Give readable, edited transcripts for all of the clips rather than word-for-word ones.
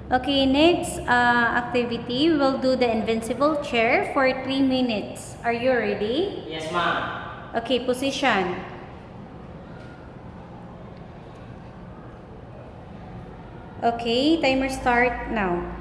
Okay, next activity, we'll do the invincible chair for 3 minutes. Are you ready? Yes, ma'am. Okay, position. Okay, timer start now.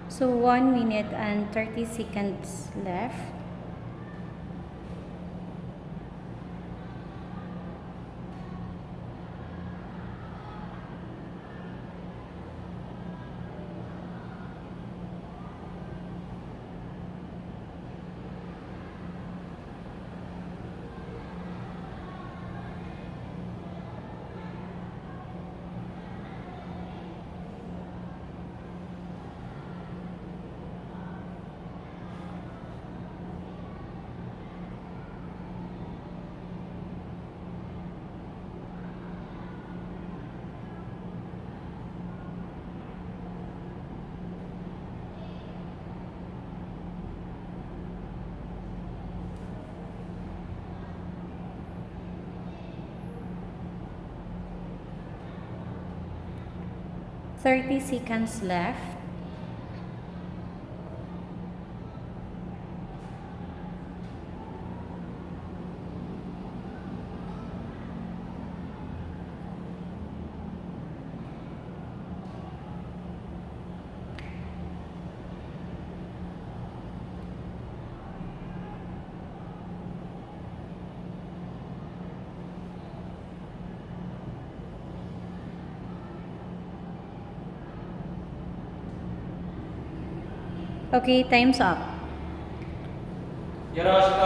So 1 minute and 30 seconds left. Thirty seconds left. Okay, time's up. Yoroshiku